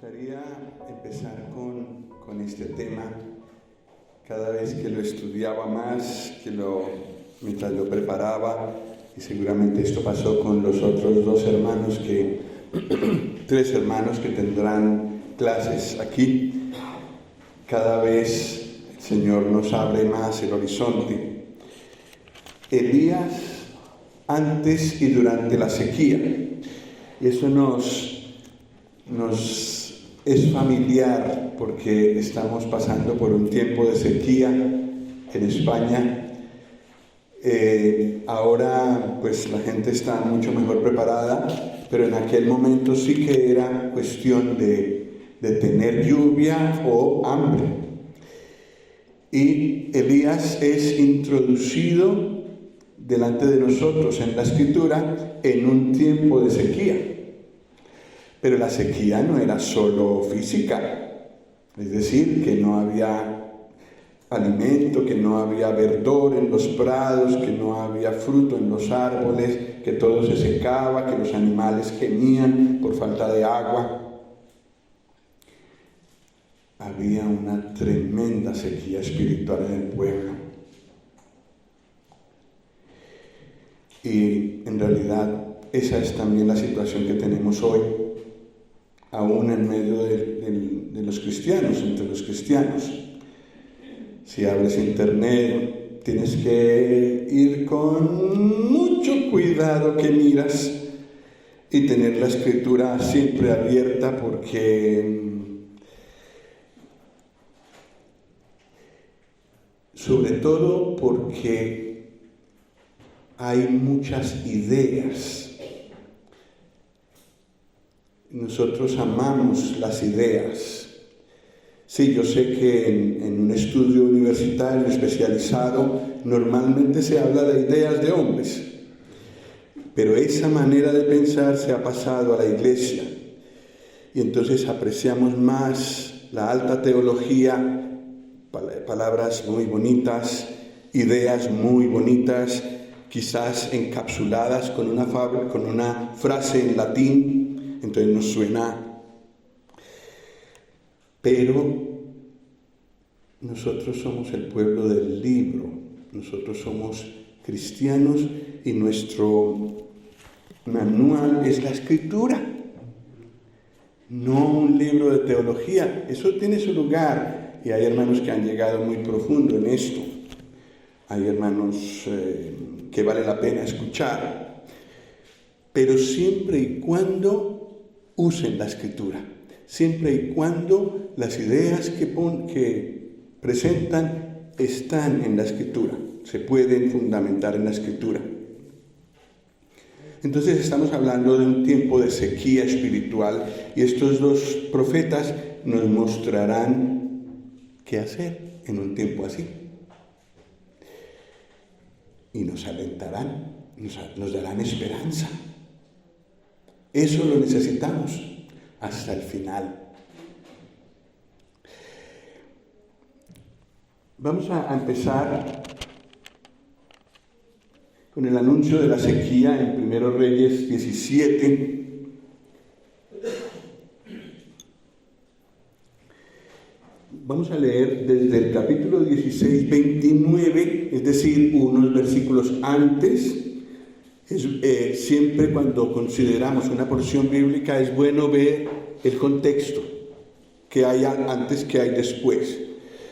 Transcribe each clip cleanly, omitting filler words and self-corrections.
gustaría empezar con este tema. Cada vez que lo estudiaba más, mientras lo preparaba, y seguramente esto pasó con los otros tres hermanos que tendrán clases aquí, cada vez el Señor nos abre más el horizonte. Elías antes y durante la sequía, y eso nos es familiar porque estamos pasando por un tiempo de sequía en España. Ahora pues la gente está mucho mejor preparada, pero en aquel momento sí que era cuestión de tener lluvia o hambre. Y Elías es introducido delante de nosotros en la Escritura en un tiempo de sequía. Pero la sequía no era solo física, es decir, que no había alimento, que no había verdor en los prados, que no había fruto en los árboles, que todo se secaba, que los animales gemían por falta de agua. Había una tremenda sequía espiritual en el pueblo. Y en realidad esa es también la situación que tenemos hoy, aún en medio de los cristianos, entre los cristianos. Si abres internet, tienes que ir con mucho cuidado que miras y tener la Escritura siempre abierta, sobre todo porque hay muchas ideas. Nosotros amamos las ideas. Sí, yo sé que en un estudio universitario especializado normalmente se habla de ideas de hombres, pero esa manera de pensar se ha pasado a la iglesia y entonces apreciamos más la alta teología, palabras muy bonitas, ideas muy bonitas, quizás encapsuladas con una frase en latín. Entonces nos suena, pero nosotros somos el pueblo del libro, nosotros somos cristianos y nuestro manual es la Escritura, no un libro de teología. Eso tiene su lugar y hay hermanos que han llegado muy profundo en esto, hay hermanos que vale la pena escuchar, pero siempre y cuando usen la Escritura, siempre y cuando las ideas que presentan están en la Escritura, se pueden fundamentar en la Escritura. Entonces estamos hablando de un tiempo de sequía espiritual y estos dos profetas nos mostrarán qué hacer en un tiempo así. Y nos alentarán, nos darán esperanza. Eso lo necesitamos hasta el final. Vamos a empezar con el anuncio de la sequía en 1 Reyes 17. Vamos a leer desde el capítulo 16, 29, es decir, unos versículos antes. Siempre cuando consideramos una porción bíblica es bueno ver el contexto que hay antes, que hay después.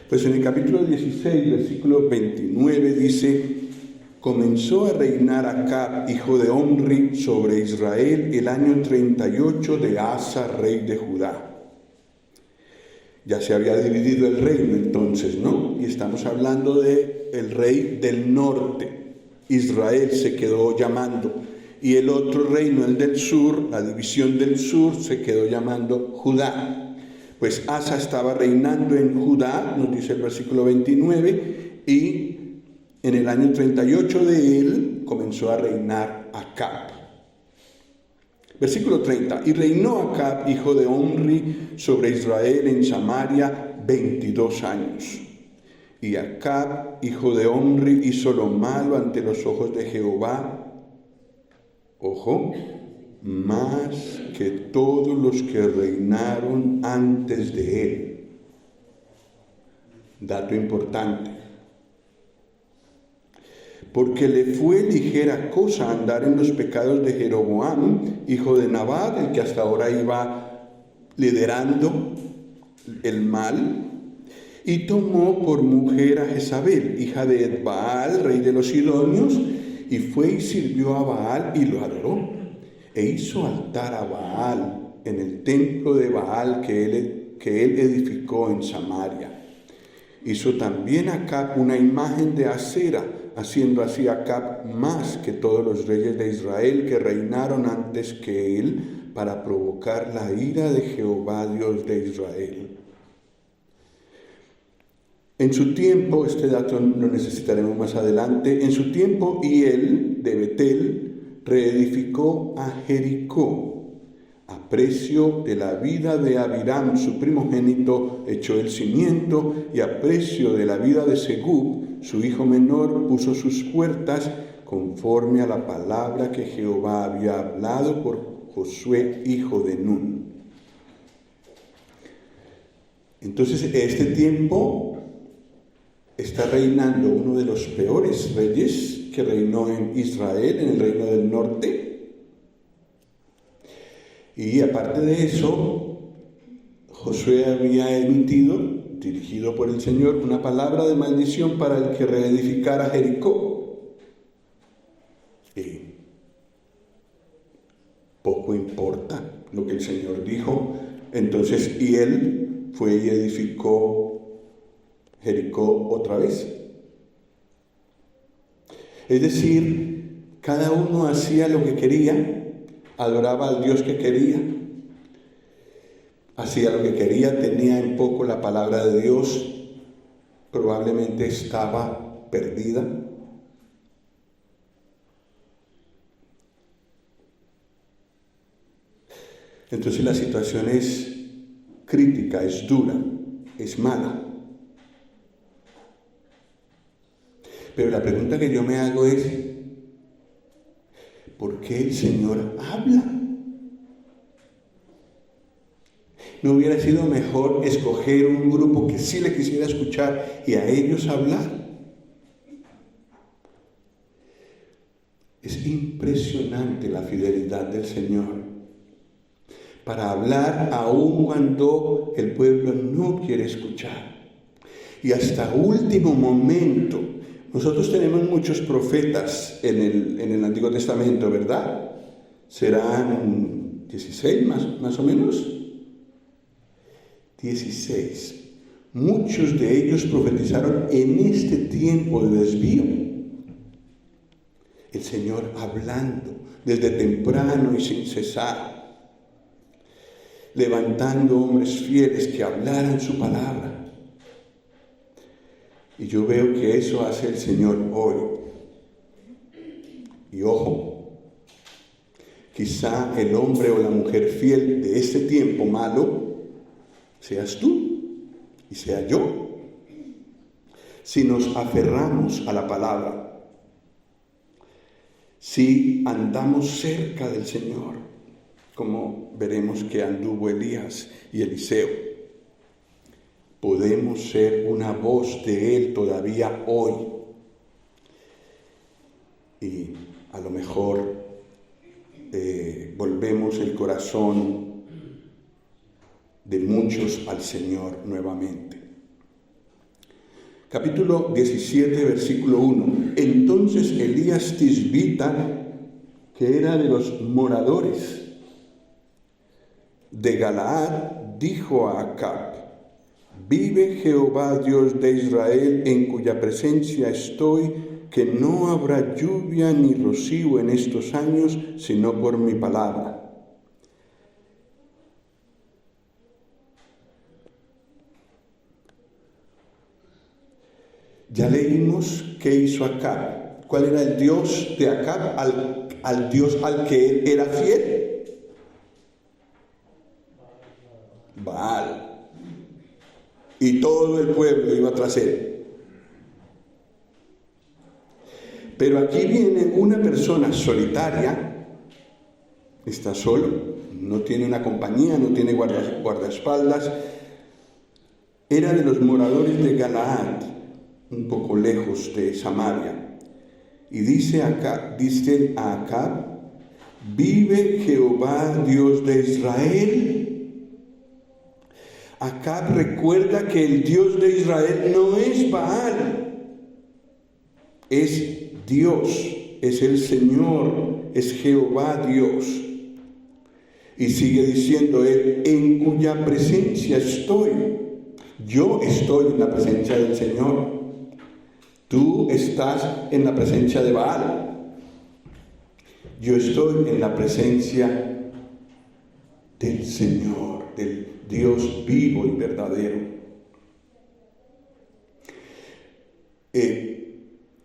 Pues en el capítulo 16, versículo 29 dice: comenzó a reinar Acab, hijo de Omri, sobre Israel el año 38 de Asa, rey de Judá. Ya se había dividido el reino entonces, ¿no? Y estamos hablando del rey del norte. Israel se quedó llamando, y el otro reino, el del sur, la división del sur, se quedó llamando Judá. Pues Asa estaba reinando en Judá, nos dice el versículo 29, y en el año 38 de él comenzó a reinar Acab. Versículo 30, y reinó Acab, hijo de Omri, sobre Israel en Samaria 22 años. Y Acab, hijo de Omri, hizo lo malo ante los ojos de Jehová. Ojo, más que todos los que reinaron antes de él. Dato importante. Porque le fue ligera cosa andar en los pecados de Jeroboam, hijo de Nabat, el que hasta ahora iba liderando el mal, y tomó por mujer a Jezabel, hija de Baal, rey de los Sidonios, y fue y sirvió a Baal y lo adoró, e hizo altar a Baal en el templo de Baal que él edificó en Samaria. Hizo también Acab una imagen de acera, haciendo así Acab más que todos los reyes de Israel que reinaron antes que él, para provocar la ira de Jehová Dios de Israel. En su tiempo, este dato lo necesitaremos más adelante, en su tiempo Hiel de Betel reedificó a Jericó. A precio de la vida de Abiram, su primogénito, echó el cimiento, y a precio de la vida de Segub, su hijo menor, puso sus puertas, conforme a la palabra que Jehová había hablado por Josué, hijo de Nun. Entonces, en este tiempo está reinando uno de los peores reyes que reinó en Israel, en el reino del norte. Y aparte de eso, Josué había emitido, dirigido por el Señor, una palabra de maldición para el que reedificara Jericó. Y poco importa lo que el Señor dijo. Entonces, y él fue y edificó Jericó otra vez. Es decir, cada uno hacía lo que quería, adoraba al Dios que quería, hacía lo que quería, tenía en poco la palabra de Dios, probablemente estaba perdida. Entonces la situación es crítica, es dura, es mala. Pero la pregunta que yo me hago es, ¿por qué el Señor habla? ¿No hubiera sido mejor escoger un grupo que sí le quisiera escuchar y a ellos hablar? Es impresionante la fidelidad del Señor para hablar aun cuando el pueblo no quiere escuchar. Y hasta último momento, nosotros tenemos muchos profetas en el Antiguo Testamento, ¿verdad? Serán 16 más o menos. 16. Muchos de ellos profetizaron en este tiempo de desvío. El Señor hablando desde temprano y sin cesar, levantando hombres fieles que hablaran su palabra. Y yo veo que eso hace el Señor hoy. Y ojo, quizá el hombre o la mujer fiel de este tiempo malo seas tú y sea yo. Si nos aferramos a la palabra, si andamos cerca del Señor, como veremos que anduvo Elías y Eliseo, podemos ser una voz de Él todavía hoy. Y a lo mejor volvemos el corazón de muchos al Señor nuevamente. Capítulo 17, versículo 1. Entonces Elías Tisbita, que era de los moradores de Galaad, dijo a Acab: vive Jehová Dios de Israel, en cuya presencia estoy, que no habrá lluvia ni rocío en estos años, sino por mi palabra. Ya leímos qué hizo Acab. ¿Cuál era el Dios de Acab? Al Dios al que él era fiel. Baal. Y todo el pueblo iba tras él. Pero aquí viene una persona solitaria está solo, no tiene una compañía, no tiene guardaespaldas. Era de los moradores de Galaad, un poco lejos de Samaria. Y dice a Acab: vive Jehová, Dios de Israel. Acab recuerda que el Dios de Israel no es Baal, es Dios, es el Señor, es Jehová Dios. Y sigue diciendo él: en cuya presencia estoy. Yo estoy en la presencia del Señor. Tú estás en la presencia de Baal. Yo estoy en la presencia del Señor, del Dios vivo y verdadero.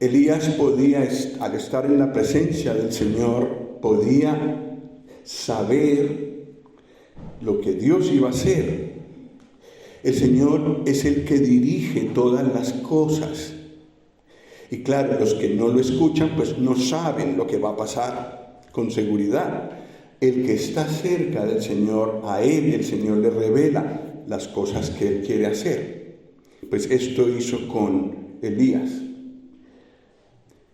Elías podía, al estar en la presencia del Señor, podía saber lo que Dios iba a hacer. El Señor es el que dirige todas las cosas. Y claro, los que no lo escuchan, pues no saben lo que va a pasar con seguridad. El que está cerca del Señor, a él el Señor le revela las cosas que él quiere hacer. Pues esto hizo con Elías.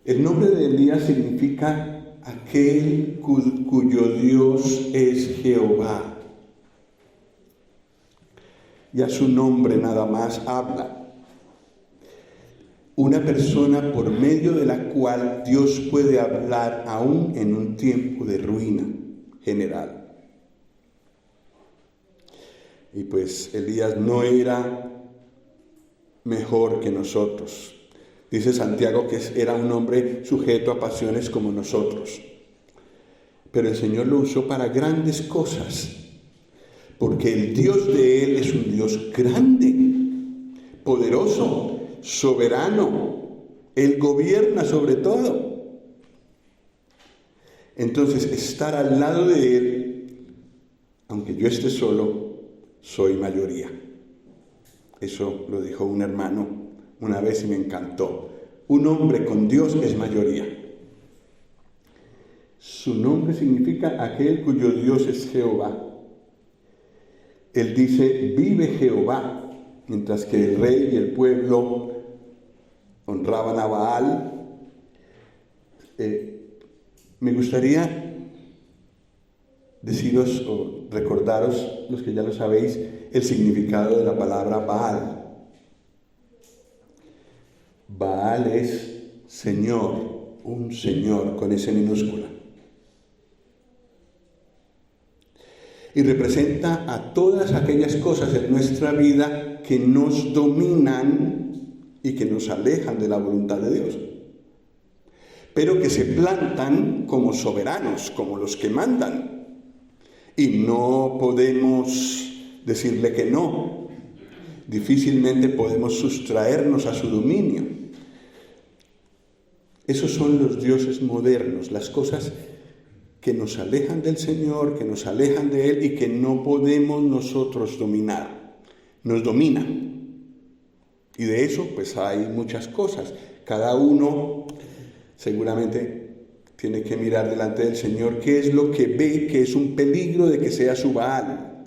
El nombre de Elías significa aquel cuyo Dios es Jehová. Ya su nombre nada más habla. Una persona por medio de la cual Dios puede hablar aún en un tiempo de ruina general. Y pues Elías no era mejor que nosotros. Dice Santiago que era un hombre sujeto a pasiones como nosotros. Pero el Señor lo usó para grandes cosas, porque el Dios de él es un Dios grande, poderoso, soberano. Él gobierna sobre todo. Entonces, estar al lado de él, aunque yo esté solo, soy mayoría. Eso lo dijo un hermano una vez y me encantó. Un hombre con Dios es mayoría. Su nombre significa aquel cuyo Dios es Jehová. Él dice: vive Jehová, mientras que el rey y el pueblo honraban a Baal. Me gustaría deciros o recordaros, los que ya lo sabéis, el significado de la palabra Baal. Baal es Señor, un Señor con S minúscula. Y representa a todas aquellas cosas en nuestra vida que nos dominan y que nos alejan de la voluntad de Dios, pero que se plantan como soberanos, como los que mandan, y no podemos decirle que no. Difícilmente podemos sustraernos a su dominio. Esos son los dioses modernos, las cosas que nos alejan del Señor, que nos alejan de Él y que no podemos nosotros dominar. Nos dominan. Y de eso pues hay muchas cosas. Cada uno seguramente tiene que mirar delante del Señor qué es lo que ve que es un peligro de que sea su Baal.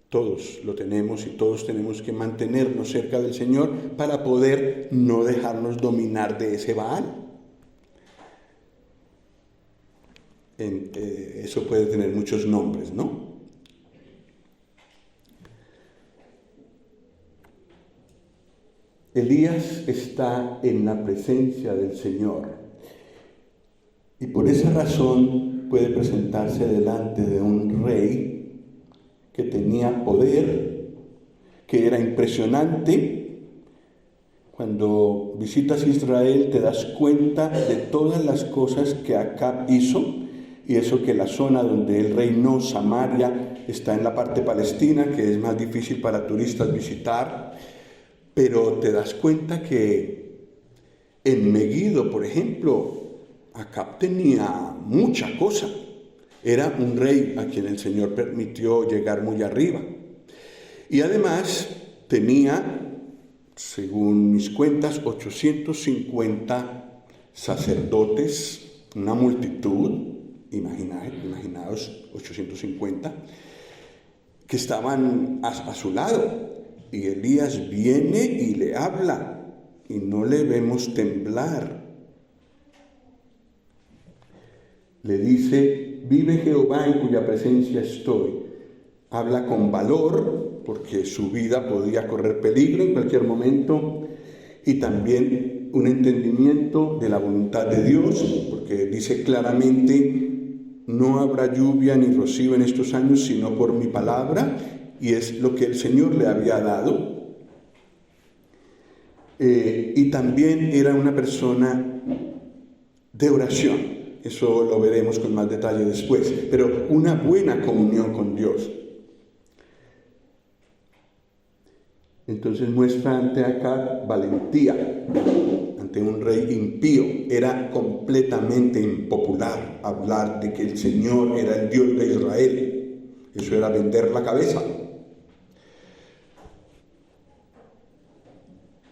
Todos lo tenemos y todos tenemos que mantenernos cerca del Señor para poder no dejarnos dominar de ese Baal. Eso puede tener muchos nombres, ¿no? Elías está en la presencia del Señor y por esa razón puede presentarse delante de un rey que tenía poder, que era impresionante. Cuando visitas Israel te das cuenta de todas las cosas que Acab hizo, y eso que la zona donde él reinó, Samaria, está en la parte palestina, que es más difícil para turistas visitar, pero te das cuenta que en Megiddo, por ejemplo, Acab tenía mucha cosa. Era un rey a quien el Señor permitió llegar muy arriba. Y además tenía, según mis cuentas, 850 sacerdotes una multitud, imaginaos 850, que estaban a su lado. Y Elías viene y le habla, y no le vemos temblar. Le dice: vive Jehová en cuya presencia estoy. Habla con valor, porque su vida podía correr peligro en cualquier momento, y también un entendimiento de la voluntad de Dios, porque dice claramente: no habrá lluvia ni rocío en estos años, sino por mi palabra, y es lo que el Señor le había dado. Y también era una persona de oración, eso lo veremos con más detalle después, pero una buena comunión con Dios. Entonces muestra ante Acab valentía ante un rey impío. Era completamente impopular hablar de que el Señor era el Dios de Israel. Eso era vender la cabeza.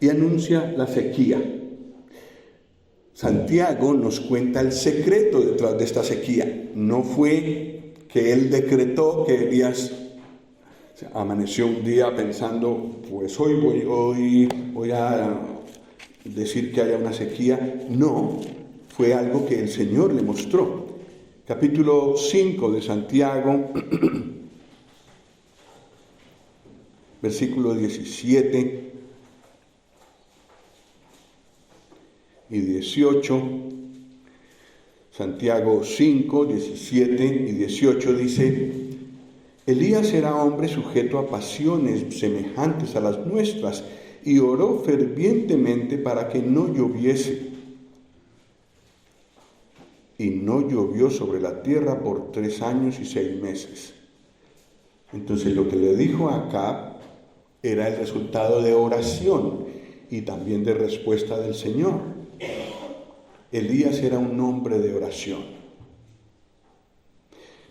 Y anuncia la sequía. Santiago nos cuenta el secreto detrás de esta sequía. No fue que él decretó que Elías amaneció un día pensando: pues hoy voy a decir que haya una sequía. No, fue algo que el Señor le mostró. Capítulo 5 de Santiago, versículo 17 y 18. Santiago 5, 17 y 18 dice: Elías era hombre sujeto a pasiones semejantes a las nuestras, y oró fervientemente para que no lloviese. Y no llovió sobre la tierra por 3 años y 6 meses. Entonces lo que le dijo a Acab era el resultado de oración y también de respuesta del Señor. Elías era un hombre de oración.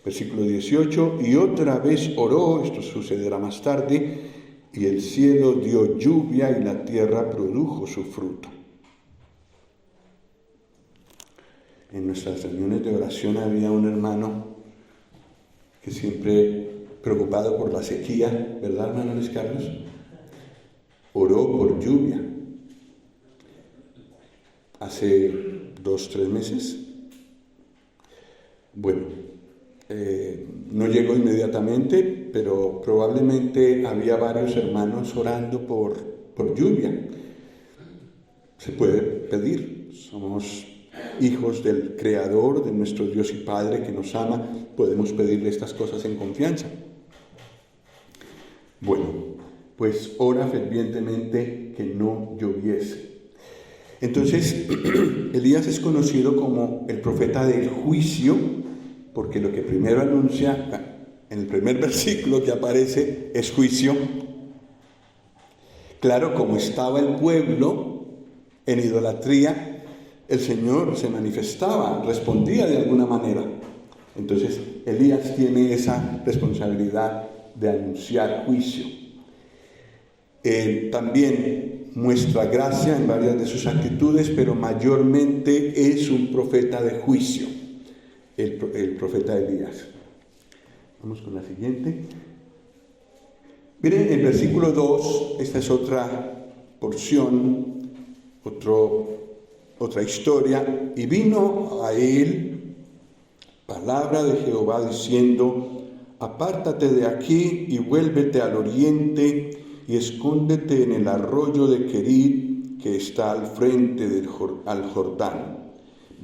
Versículo 18: y otra vez oró, esto sucederá más tarde, y el cielo dio lluvia y la tierra produjo su fruto. En nuestras reuniones de oración había un hermano que siempre preocupado por la sequía, ¿verdad, hermano Luis Carlos? Oró por lluvia. Hace 2-3 meses. Bueno, no llegó inmediatamente, pero probablemente había varios hermanos orando por lluvia. Se puede pedir. Somos hijos del Creador, de nuestro Dios y Padre que nos ama. Podemos pedirle estas cosas en confianza. Bueno, pues ora fervientemente que no lloviese. Entonces, Elías es conocido como el profeta del juicio, porque lo que primero anuncia, en el primer versículo que aparece, es juicio. Claro, como estaba el pueblo en idolatría, el Señor se manifestaba, respondía de alguna manera. Entonces, Elías tiene esa responsabilidad de anunciar juicio. También muestra gracia en varias de sus actitudes, pero mayormente es un profeta de juicio, el profeta Elías. Vamos con la siguiente. Miren, el versículo 2, esta es otra porción, otra historia. Y vino a él palabra de Jehová diciendo: apártate de aquí y vuélvete al oriente y escóndete en el arroyo de Querit, que está al frente al Jordán.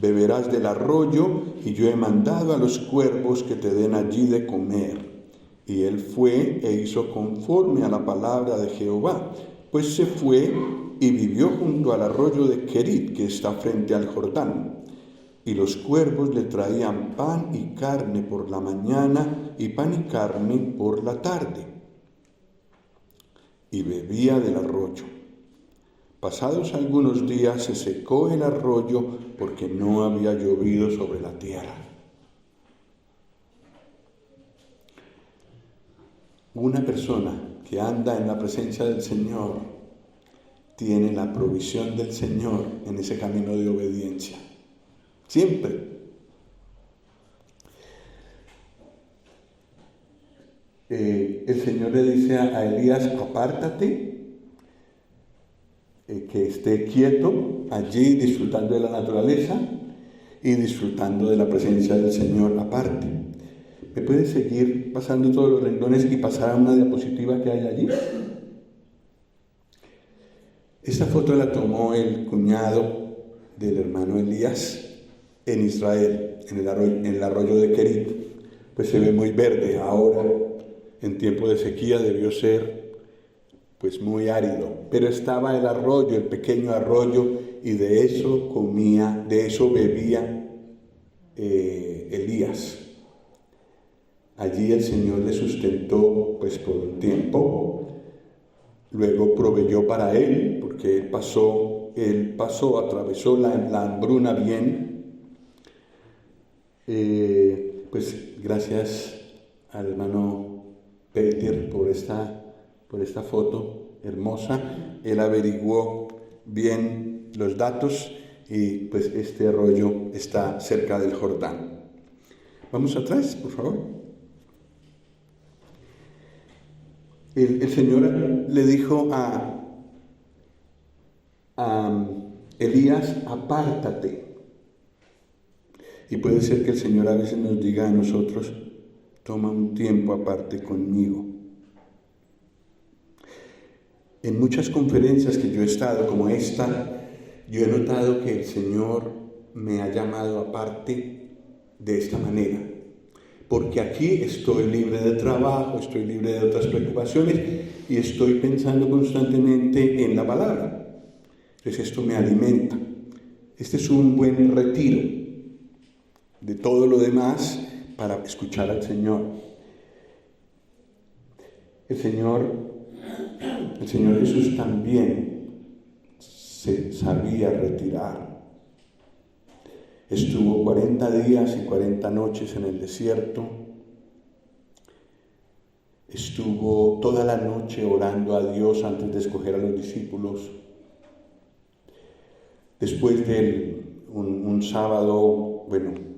Beberás del arroyo, y yo he mandado a los cuervos que te den allí de comer. Y él fue e hizo conforme a la palabra de Jehová, pues se fue y vivió junto al arroyo de Querit, que está frente al Jordán. Y los cuervos le traían pan y carne por la mañana, y pan y carne por la tarde. Y bebía del arroyo. Pasados algunos días se secó el arroyo porque no había llovido sobre la tierra. Una persona que anda en la presencia del Señor tiene la provisión del Señor en ese camino de obediencia. Siempre. el Señor le dice a Elías, apártate, que esté quieto allí disfrutando de la naturaleza y disfrutando de la presencia del Señor aparte. ¿Me puedes seguir pasando todos los renglones y pasar a una diapositiva que hay allí? Esta foto la tomó el cuñado del hermano Elías en Israel, en el arroyo de Kerit. Pues se ve muy verde ahora. En tiempo de sequía debió ser pues muy árido, pero estaba el arroyo, el pequeño arroyo, y de eso comía, de eso bebía Elías. Allí el Señor le sustentó pues por un tiempo, luego proveyó para él, porque atravesó la hambruna bien. Pues gracias al hermano Peter por esta foto hermosa. Él averiguó bien los datos y pues este arroyo está cerca del Jordán. Vamos atrás, por favor. El Señor le dijo a Elías, apártate. Y puede ser que el Señor a veces nos diga a nosotros, toma un tiempo aparte conmigo. En muchas conferencias que yo he estado, como esta, yo he notado que el Señor me ha llamado aparte de esta manera. Porque aquí estoy libre de trabajo, estoy libre de otras preocupaciones y estoy pensando constantemente en la palabra. Entonces esto me alimenta. Este es un buen retiro de todo lo demás para escuchar al Señor. El Señor Jesús también se sabía retirar. Estuvo 40 días y 40 noches en el desierto. Estuvo toda la noche orando a Dios antes de escoger a los discípulos. Después de un sábado,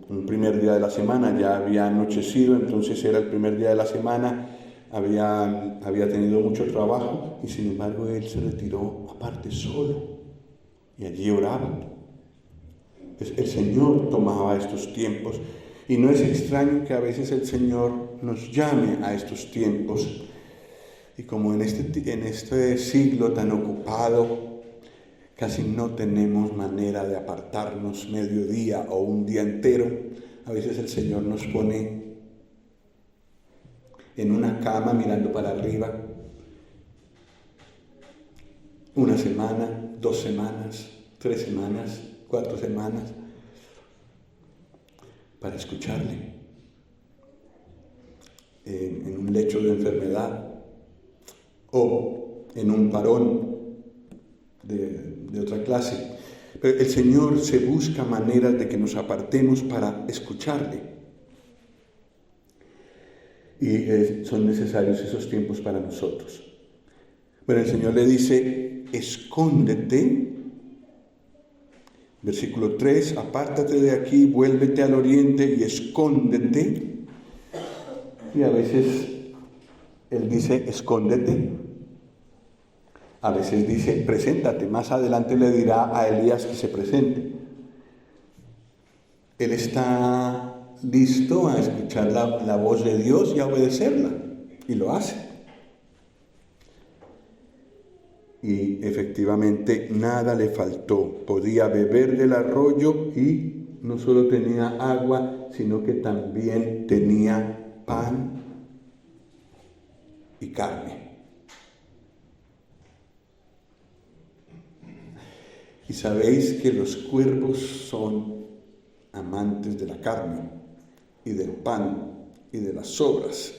un primer día de la semana, ya había anochecido, entonces era el primer día de la semana, había tenido mucho trabajo y sin embargo él se retiró aparte solo y allí oraba. El Señor tomaba estos tiempos y no es extraño que a veces el Señor nos llame a estos tiempos y como en este siglo tan ocupado casi no tenemos manera de apartarnos mediodía o un día entero, a veces el Señor nos pone en una cama mirando para arriba, una semana, 2 semanas, 3 semanas, 4 semanas, para escucharle, en un lecho de enfermedad o en un parón de otra clase. Pero el Señor se busca maneras de que nos apartemos para escucharle. Y son necesarios esos tiempos para nosotros. Bueno, el Señor le dice, escóndete. Versículo 3, apártate de aquí, vuélvete al oriente y escóndete. Y a veces Él dice, escóndete. A veces dice, preséntate. Más adelante le dirá a Elías que se presente. Él está listo a escuchar la voz de Dios y a obedecerla. Y lo hace. Y efectivamente nada le faltó. Podía beber del arroyo y no solo tenía agua, sino que también tenía pan y carne. Y sabéis que los cuervos son amantes de la carne y del pan y de las sobras.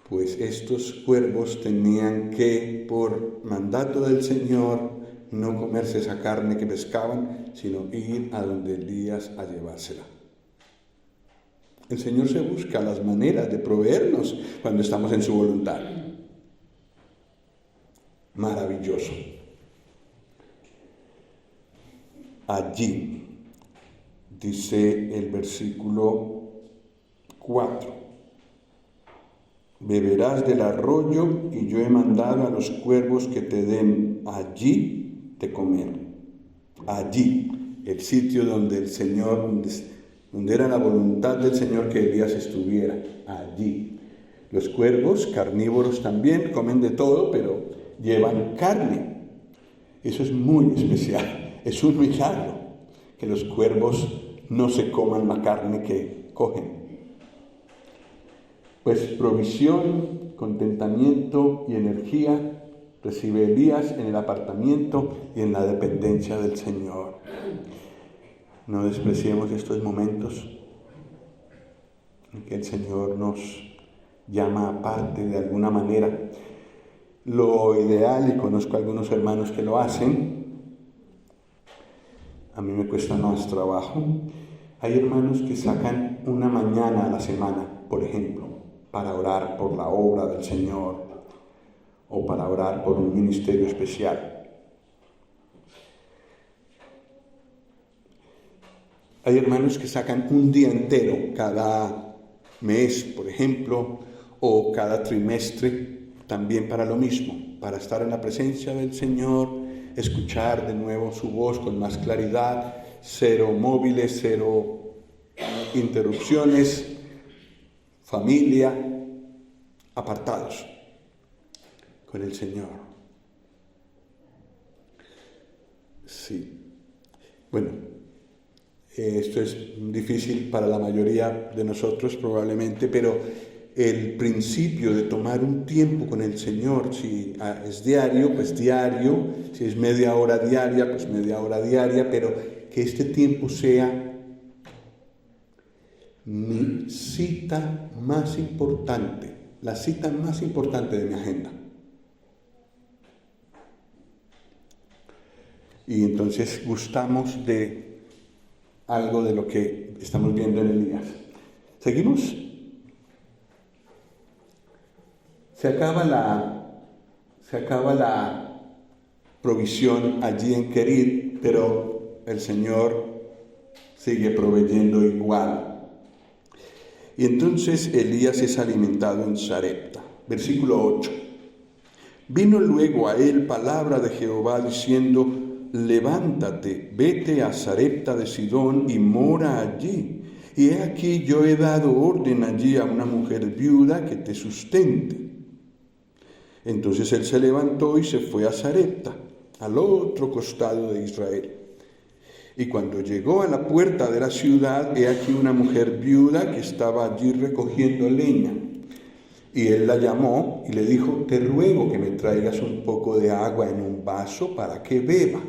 Pues estos cuervos tenían que, por mandato del Señor, no comerse esa carne que pescaban, sino ir a donde Elías a llevársela. El Señor se busca las maneras de proveernos cuando estamos en su voluntad. Maravilloso. Allí, dice el versículo 4. Beberás del arroyo y yo he mandado a los cuervos que te den allí de comer. Allí, el sitio donde el Señor, donde era la voluntad del Señor que Elías estuviera. Allí. Los cuervos, carnívoros también, comen de todo, pero llevan carne. Eso es muy especial. Es un milagro que los cuervos no se coman la carne que cogen. Pues provisión, contentamiento y energía recibe Elías en el apartamiento y en la dependencia del Señor. No despreciemos estos momentos en que el Señor nos llama aparte de alguna manera. Lo ideal, y conozco a algunos hermanos que lo hacen, a mí me cuesta más trabajo. Hay hermanos que sacan una mañana a la semana, por ejemplo, para orar por la obra del Señor o para orar por un ministerio especial. Hay hermanos que sacan un día entero cada mes, por ejemplo, o cada trimestre, también para lo mismo, para estar en la presencia del Señor, escuchar de nuevo su voz con más claridad, cero móviles, cero interrupciones, familia, apartados con el Señor. Sí. Bueno, esto es difícil para la mayoría de nosotros probablemente, pero el principio de tomar un tiempo con el Señor, si es diario, pues diario, si es media hora diaria, pues media hora diaria, pero que este tiempo sea mi cita más importante, la cita más importante de mi agenda. Y entonces gustamos de algo de lo que estamos viendo en Elías. ¿Seguimos? Se acaba la provisión allí en Querid, pero el Señor sigue proveyendo igual. Y entonces Elías es alimentado en Sarepta. Versículo 8. Vino luego a él palabra de Jehová diciendo: levántate, vete a Sarepta de Sidón y mora allí. Y he aquí yo he dado orden allí a una mujer viuda que te sustente. Entonces él se levantó y se fue a Sarepta, al otro costado de Israel. Y cuando llegó a la puerta de la ciudad, he aquí una mujer viuda que estaba allí recogiendo leña. Y él la llamó y le dijo: te ruego que me traigas un poco de agua en un vaso para que beba.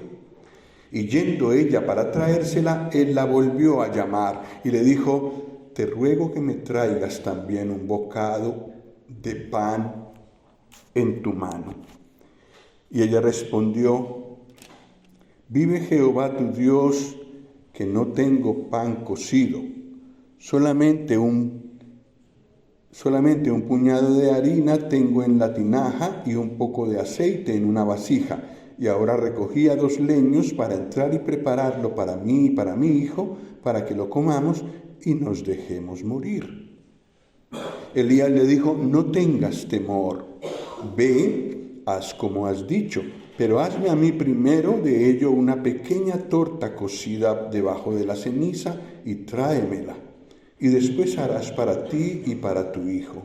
Y yendo ella para traérsela, él la volvió a llamar y le dijo: te ruego que me traigas también un bocado de pan en tu mano. Y ella respondió: vive Jehová tu Dios, que no tengo pan cocido, solamente un puñado de harina tengo en la tinaja y un poco de aceite en una vasija. Y ahora recogía 2 leños para entrar y prepararlo para mí y para mi hijo, para que lo comamos y nos dejemos morir. Elías le dijo: no tengas temor, ve, haz como has dicho, pero hazme a mí primero de ello una pequeña torta cocida debajo de la ceniza y tráemela, y después harás para ti y para tu hijo.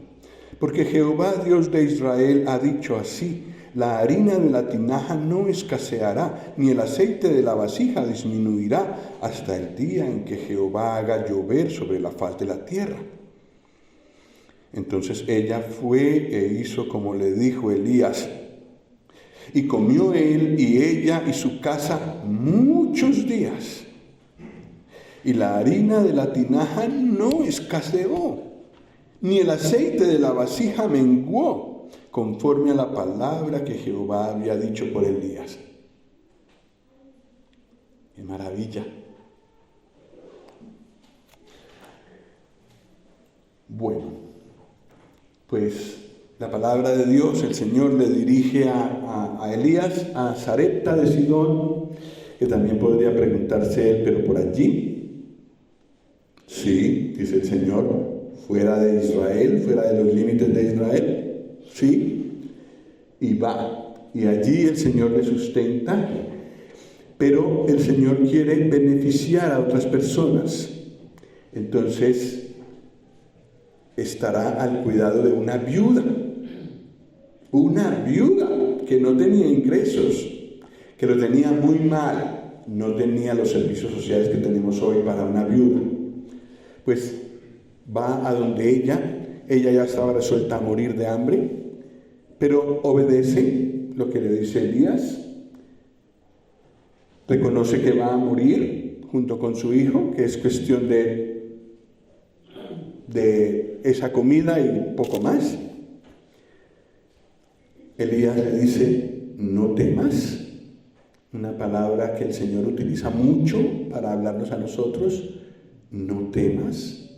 Porque Jehová Dios de Israel ha dicho así: la harina de la tinaja no escaseará, ni el aceite de la vasija disminuirá, hasta el día en que Jehová haga llover sobre la faz de la tierra. Entonces ella fue e hizo como le dijo Elías. Y comió él y ella y su casa muchos días. Y la harina de la tinaja no escaseó, ni el aceite de la vasija menguó, conforme a la palabra que Jehová había dicho por Elías. ¡Qué maravilla! Bueno, pues la palabra de Dios, el Señor le dirige a Elías a Sarepta de Sidón, que también podría preguntarse él, pero por allí. Sí, dice el Señor, fuera de Israel, fuera de los límites de Israel. Sí, y va. Y allí el Señor le sustenta, pero el Señor quiere beneficiar a otras personas. Entonces, estará al cuidado de una viuda que no tenía ingresos, que lo tenía muy mal, no tenía los servicios sociales que tenemos hoy para una viuda. Pues va a donde ella ya estaba resuelta a morir de hambre, pero obedece lo que le dice Elías, reconoce que va a morir junto con su hijo, que es cuestión de esa comida y poco más. Elías le dice, no temas, una palabra que el Señor utiliza mucho para hablarnos a nosotros, no temas,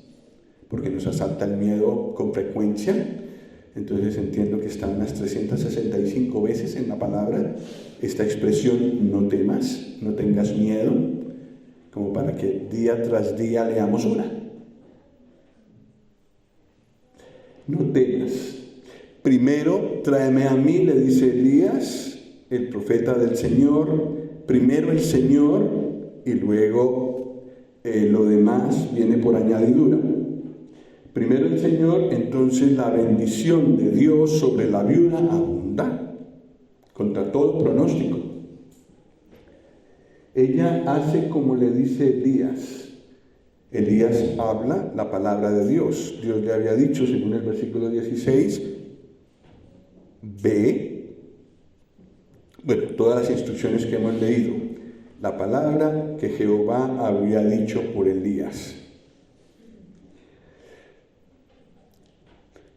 porque nos asalta el miedo con frecuencia. Entonces entiendo que está unas 365 veces en la palabra esta expresión, no temas, no tengas miedo, como para que día tras día leamos una. No temas. Primero tráeme a mí, le dice Elías, el profeta del Señor. Primero el Señor y luego lo demás viene por añadidura. Primero el Señor, entonces la bendición de Dios sobre la viuda abunda contra todo pronóstico. Ella hace como le dice Elías. Elías habla la palabra de Dios. Dios le había dicho, según el versículo 16, ve, bueno, todas las instrucciones que hemos leído, la palabra que Jehová había dicho por Elías.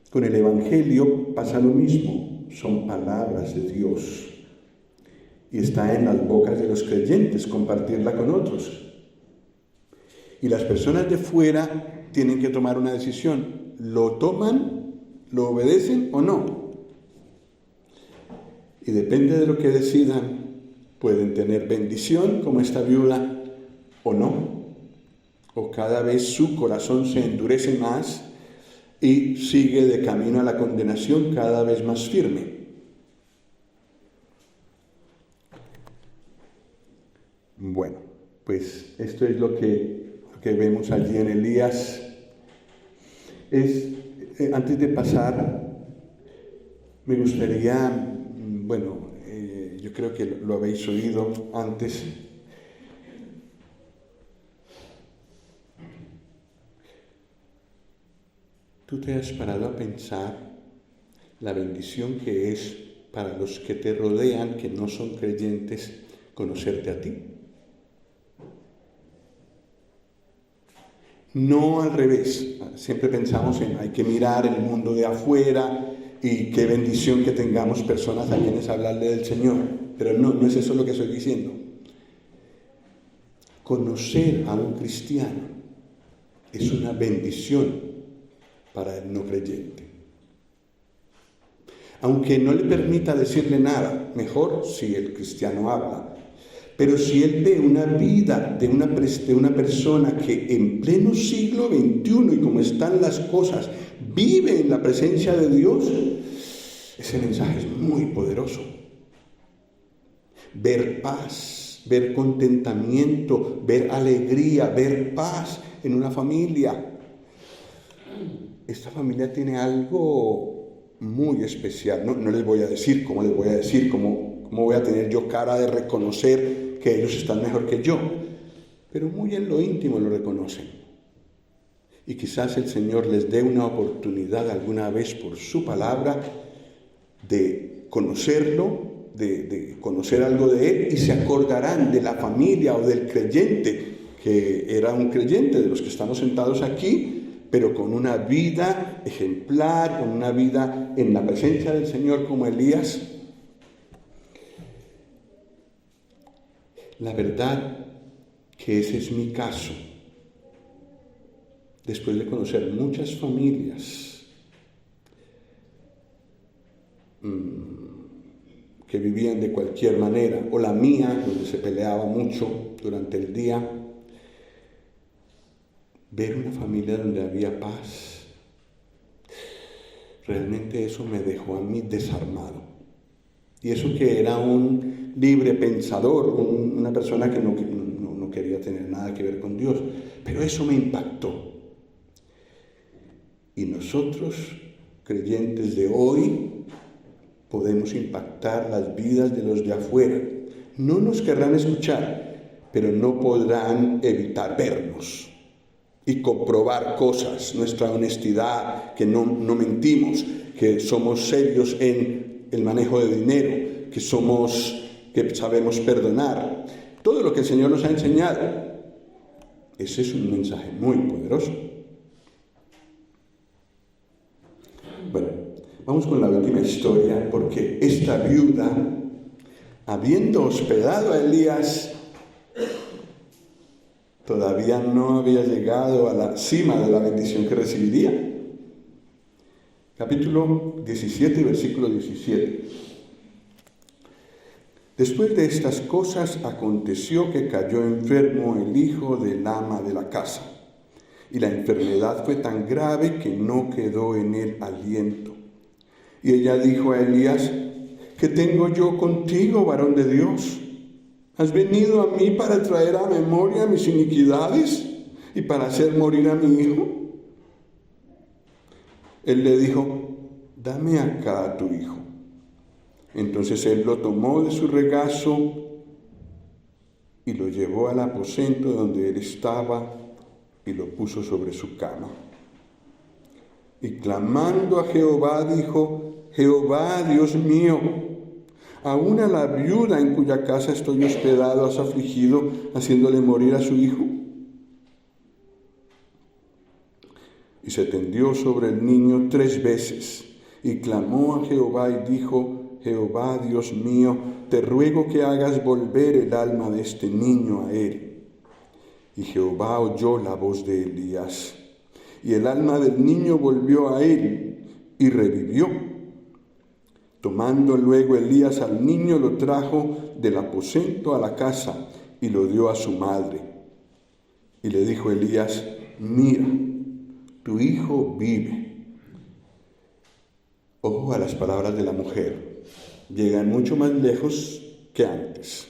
Con el Evangelio pasa lo mismo, son palabras de Dios y está en las bocas de los creyentes compartirla con otros. Y las personas de fuera tienen que tomar una decisión. ¿Lo toman, lo obedecen o no? Y depende de lo que decidan, pueden tener bendición como esta viuda o no. O cada vez su corazón se endurece más y sigue de camino a la condenación cada vez más firme. Bueno, pues esto es lo que vemos allí en Elías. Antes de pasar, me gustaría, yo creo que lo habéis oído antes. ¿Tú te has parado a pensar la bendición que es para los que te rodean, que no son creyentes, conocerte a ti? No al revés. Siempre pensamos en hay que mirar el mundo de afuera y qué bendición que tengamos personas a quienes hablarle del Señor. Pero no es eso lo que estoy diciendo. Conocer a un cristiano es una bendición para el no creyente. Aunque no le permita decirle nada, mejor si el cristiano habla. Pero si él ve una vida de una persona que en pleno siglo XXI y como están las cosas, vive en la presencia de Dios, ese mensaje es muy poderoso. Ver paz, ver contentamiento, ver alegría, ver paz en una familia. Esta familia tiene algo muy especial. No les voy a decir cómo les voy a decir, cómo voy a tener yo cara de reconocer que ellos están mejor que yo, pero muy en lo íntimo lo reconocen. Y quizás el Señor les dé una oportunidad alguna vez por su palabra de conocerlo, de conocer algo de Él, y se acordarán de la familia o del creyente, que era un creyente de los que estamos sentados aquí, pero con una vida ejemplar, con una vida en la presencia del Señor como Elías. La verdad que ese es mi caso. Después de conocer muchas familias que vivían de cualquier manera, o la mía, donde se peleaba mucho durante el día, ver una familia donde había paz, realmente eso me dejó a mí desarmado. Y eso que era un libre pensador, una persona que no quería tener nada que ver con Dios, pero eso me impactó. Y nosotros, creyentes de hoy, podemos impactar las vidas de los de afuera. No nos querrán escuchar, pero no podrán evitar vernos y comprobar cosas, nuestra honestidad, que no mentimos, que somos serios en el manejo de dinero, que sabemos perdonar. Todo lo que el Señor nos ha enseñado. Ese es un mensaje muy poderoso. Bueno, vamos con la última historia, porque esta viuda, habiendo hospedado a Elías, todavía no había llegado a la cima de la bendición que recibiría. Capítulo 17, versículo 17. Después de estas cosas aconteció que cayó enfermo el hijo del ama de la casa, y la enfermedad fue tan grave que no quedó en él aliento. Y ella dijo a Elías: ¿qué tengo yo contigo, varón de Dios? ¿Has venido a mí para traer a memoria mis iniquidades y para hacer morir a mi hijo? Él le dijo: dame acá a tu hijo. Entonces él lo tomó de su regazo y lo llevó al aposento donde él estaba y lo puso sobre su cama. Y clamando a Jehová dijo: Jehová, Dios mío, aún a la viuda en cuya casa estoy hospedado has afligido, haciéndole morir a su hijo. Y se tendió sobre el niño 3 veces y clamó a Jehová y dijo: Jehová, Dios mío, te ruego que hagas volver el alma de este niño a él. Y Jehová oyó la voz de Elías, y el alma del niño volvió a él, y revivió. Tomando luego Elías al niño, lo trajo del aposento a la casa, y lo dio a su madre. Y le dijo Elías: mira, tu hijo vive. Ojo a las palabras de la mujer. Llegan mucho más lejos que antes.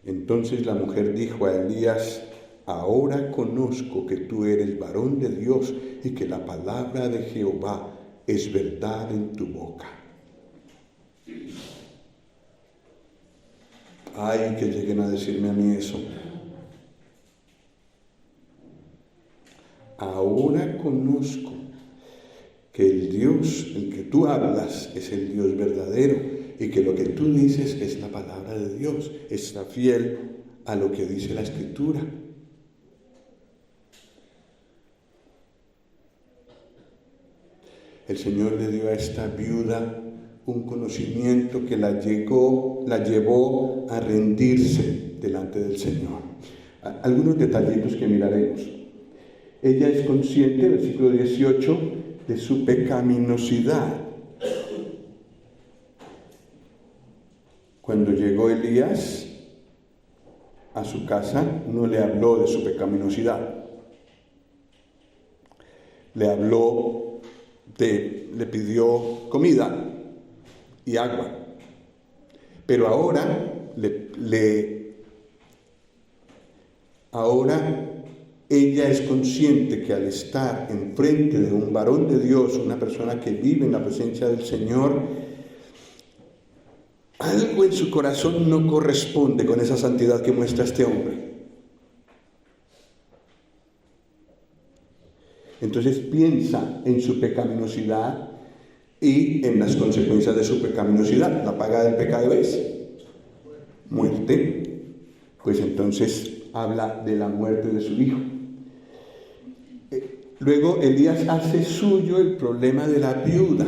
Entonces la mujer dijo a Elías: ahora conozco que tú eres varón de Dios y que la palabra de Jehová es verdad en tu boca. Ay, que lleguen a decirme a mí eso. Ahora conozco que el Dios, el que tú hablas, es el Dios verdadero y que lo que tú dices es la palabra de Dios, está fiel a lo que dice la Escritura. El Señor le dio a esta viuda un conocimiento que la llevó a rendirse delante del Señor. Algunos detallitos que miraremos. Ella es consciente, versículo 18, de su pecaminosidad. Cuando llegó Elías a su casa, no le habló de su pecaminosidad. Le pidió comida y agua. Pero ahora ella es consciente que al estar enfrente de un varón de Dios, una persona que vive en la presencia del Señor, algo en su corazón no corresponde con esa santidad que muestra este hombre. Entonces piensa en su pecaminosidad y en las consecuencias de su pecaminosidad. La paga del pecado es muerte. Pues entonces habla de la muerte de su hijo. Luego Elías hace suyo el problema de la viuda.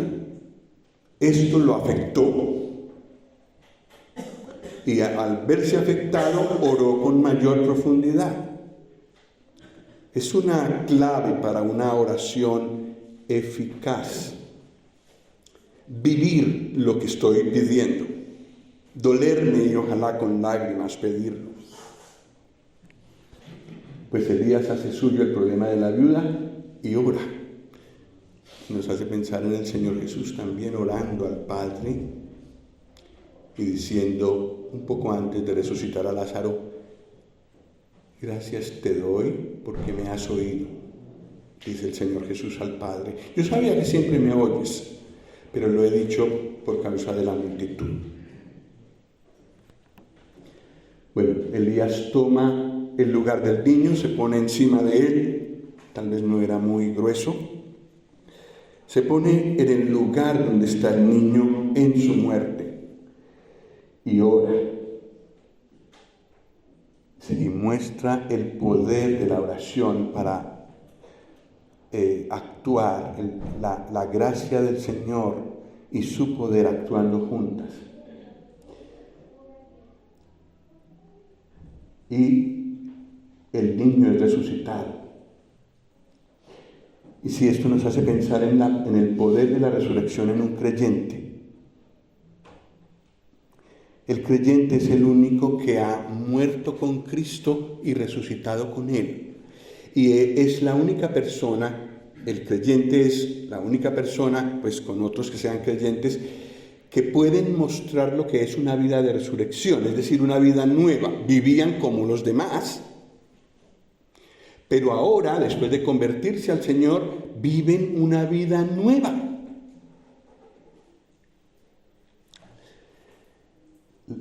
Esto lo afectó. Y al verse afectado, oró con mayor profundidad. Es una clave para una oración eficaz. Vivir lo que estoy pidiendo. Dolerme y ojalá con lágrimas pedirlo. Pues Elías hace suyo el problema de la viuda y ora. Nos hace pensar en el Señor Jesús también orando al Padre y diciendo un poco antes de resucitar a Lázaro: gracias te doy porque me has oído, dice el Señor Jesús al Padre. Yo sabía que siempre me oyes, pero lo he dicho por causa de la multitud. Bueno, Elías toma el lugar del niño, se pone encima de él, tal vez no era muy grueso, se pone en el lugar donde está el niño en su muerte y ora. Y muestra el poder de la oración para actuar, la gracia del Señor y su poder actuando juntas. Y el niño es resucitado. Y si esto nos hace pensar en el poder de la resurrección en un creyente. El creyente es el único que ha muerto con Cristo y resucitado con Él. Y es la única persona, el creyente es la única persona, pues con otros que sean creyentes, que pueden mostrar lo que es una vida de resurrección, es decir, una vida nueva. Vivían como los demás, pero ahora, después de convertirse al Señor, viven una vida nueva.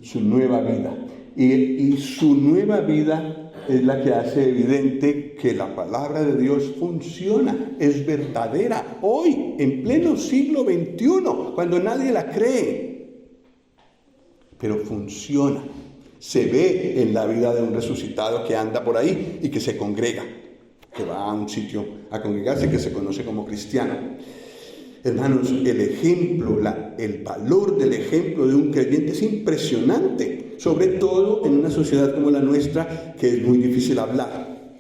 Su nueva vida. Y su nueva vida es la que hace evidente que la palabra de Dios funciona, es verdadera, hoy, en pleno siglo XXI, cuando nadie la cree. Pero funciona. Se ve en la vida de un resucitado que anda por ahí y que se congrega, que va a un sitio a congregarse, que se conoce como cristiano. Hermanos, el ejemplo, el valor del ejemplo de un creyente es impresionante, sobre todo en una sociedad como la nuestra, que es muy difícil hablar.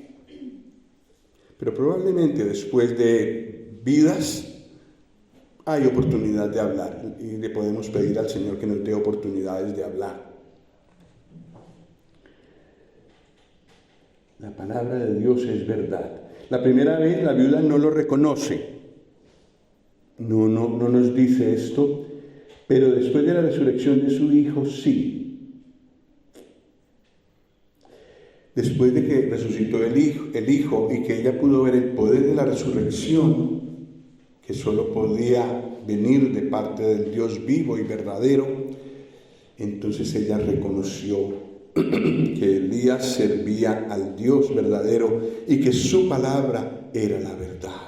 Pero probablemente después de vidas hay oportunidad de hablar y le podemos pedir al Señor que nos dé oportunidades de hablar. La palabra de Dios es verdad. La primera vez la viuda no lo reconoce. No nos dice esto, pero después de la resurrección de su hijo, sí. Después de que resucitó el hijo y que ella pudo ver el poder de la resurrección, que solo podía venir de parte del Dios vivo y verdadero, entonces ella reconoció que Elías servía al Dios verdadero y que su palabra era la verdad.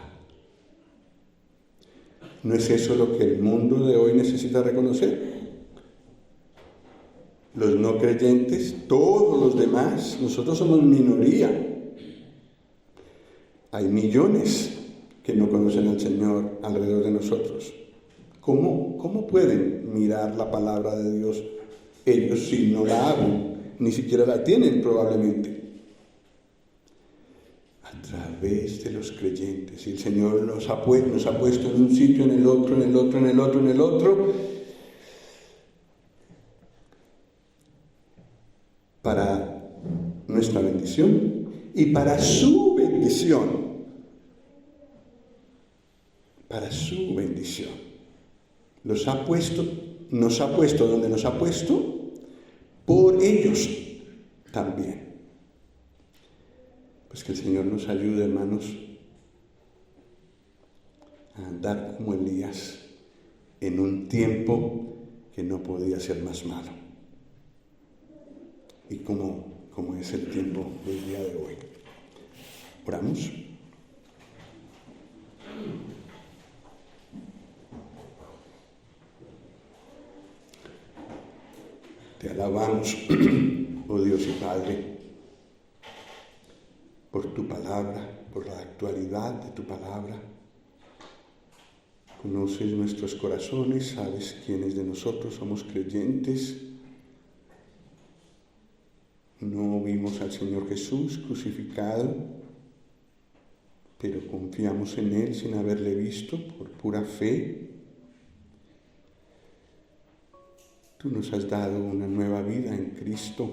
¿No es eso lo que el mundo de hoy necesita reconocer? Los no creyentes, todos los demás, nosotros somos minoría. Hay millones que no conocen al Señor alrededor de nosotros. ¿Cómo pueden mirar la palabra de Dios ellos si no la abren? Ni siquiera la tienen probablemente. A través de los creyentes. Y el Señor nos ha puesto en un sitio, en el otro, en el otro, en el otro, en el otro, para nuestra bendición y para su bendición. Para su bendición. Nos ha puesto donde nos ha puesto, por ellos también. Pues que el Señor nos ayude, hermanos, a andar como Elías en un tiempo que no podía ser más malo. Y como es el tiempo del día de hoy. Oramos. Te alabamos, oh Dios y Padre, por tu palabra, por la actualidad de tu palabra. Conoces nuestros corazones, sabes quiénes de nosotros somos creyentes. No vimos al Señor Jesús crucificado, pero confiamos en Él sin haberle visto, por pura fe. Tú nos has dado una nueva vida en Cristo.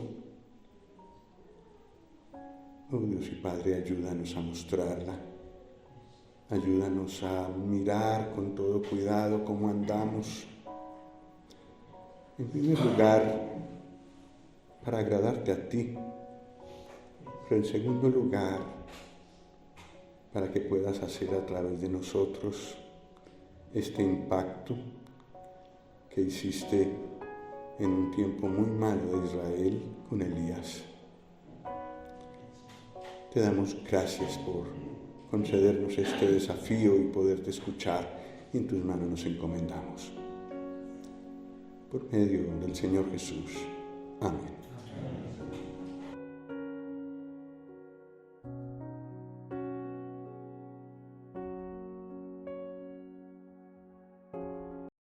Oh Dios y Padre, ayúdanos a mostrarla. Ayúdanos a mirar con todo cuidado cómo andamos. En primer lugar, para agradarte a ti. Pero en segundo lugar, para que puedas hacer a través de nosotros este impacto que hiciste en un tiempo muy malo de Israel con Elías. Te damos gracias por concedernos este desafío y poderte escuchar, y en tus manos nos encomendamos. Por medio del Señor Jesús. Amén.